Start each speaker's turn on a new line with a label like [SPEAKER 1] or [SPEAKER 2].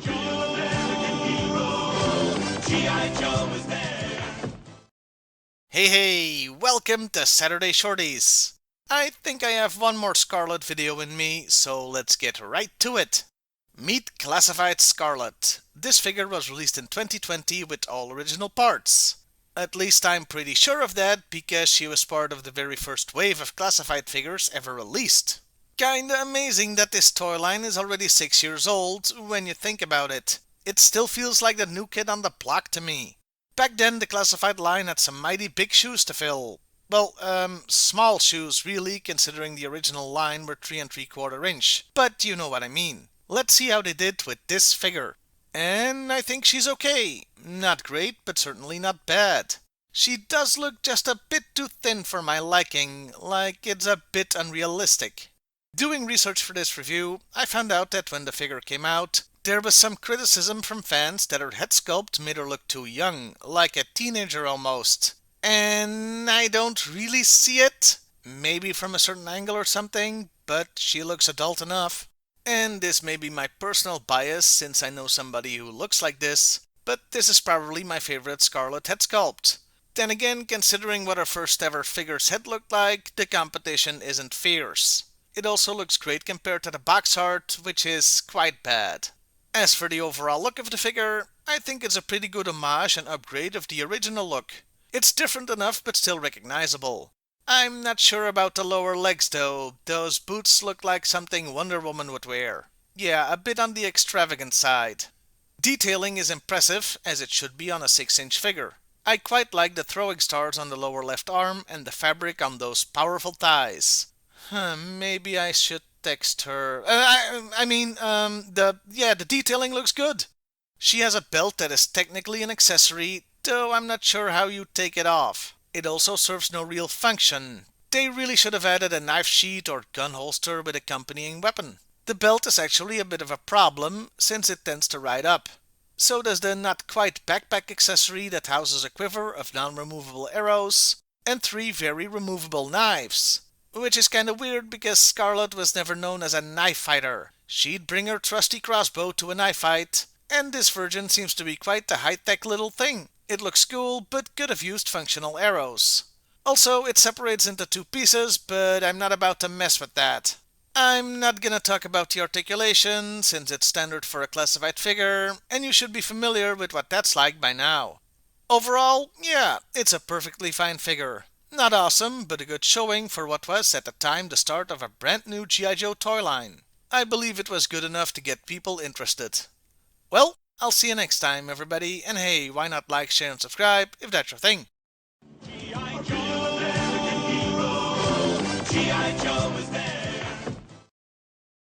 [SPEAKER 1] Your American hero, G.I. Joe is there.
[SPEAKER 2] Hey, welcome to Saturday Shorties. I think I have one more Scarlett video in me, so let's get right to it. Meet Classified Scarlett. This figure was released in 2020 with all original parts. At least I'm pretty sure of that because she was part of the very first wave of classified figures ever released. Kinda amazing that this toy line is already 6 years old when you think about it. It still feels like the new kid on the block to me. Back then, the classified line had some mighty big shoes to fill. Well, small shoes really, considering the original line were 3 3/4 inch. But you know what I mean. Let's see how they did with this figure. And I think she's okay. Not great, but certainly not bad. She does look just a bit too thin for my liking, like it's a bit unrealistic. Doing research for this review, I found out that when the figure came out, there was some criticism from fans that her head sculpt made her look too young, like a teenager almost. And I don't really see it. Maybe from a certain angle or something, but she looks adult enough. And this may be my personal bias since I know somebody who looks like this, but this is probably my favorite Scarlett head sculpt. Then again, considering what her first ever figure's head looked like, the competition isn't fierce. It also looks great compared to the box art, which is quite bad. As for the overall look of the figure, I think it's a pretty good homage and upgrade of the original look. It's different enough but still recognizable. I'm not sure about the lower legs though, those boots look like something Wonder Woman would wear. Yeah, a bit on the extravagant side. Detailing is impressive, as it should be on a 6-inch figure. I quite like the throwing stars on the lower left arm and the fabric on those powerful thighs. Maybe I should text her. The detailing looks good. She has a belt that is technically an accessory, though I'm not sure how you take it off. It also serves no real function. They really should have added a knife sheath or gun holster with accompanying weapon. The belt is actually a bit of a problem, since it tends to ride up. So does the not quite backpack accessory that houses a quiver of non-removable arrows, and 3 very removable knives. Which is kinda weird because Scarlett was never known as a knife fighter. She'd bring her trusty crossbow to a knife fight, and this version seems to be quite a high-tech little thing. It looks cool, but could have used functional arrows. Also, it separates into 2 pieces, but I'm not about to mess with that. I'm not gonna talk about the articulation, since it's standard for a classified figure, and you should be familiar with what that's like by now. Overall, yeah, it's a perfectly fine figure. Not awesome, but a good showing for what was at the time the start of a brand new G.I. Joe toy line. I believe it was good enough to get people interested. Well, I'll see you next time, everybody, and hey, why not like, share, and subscribe if that's your thing.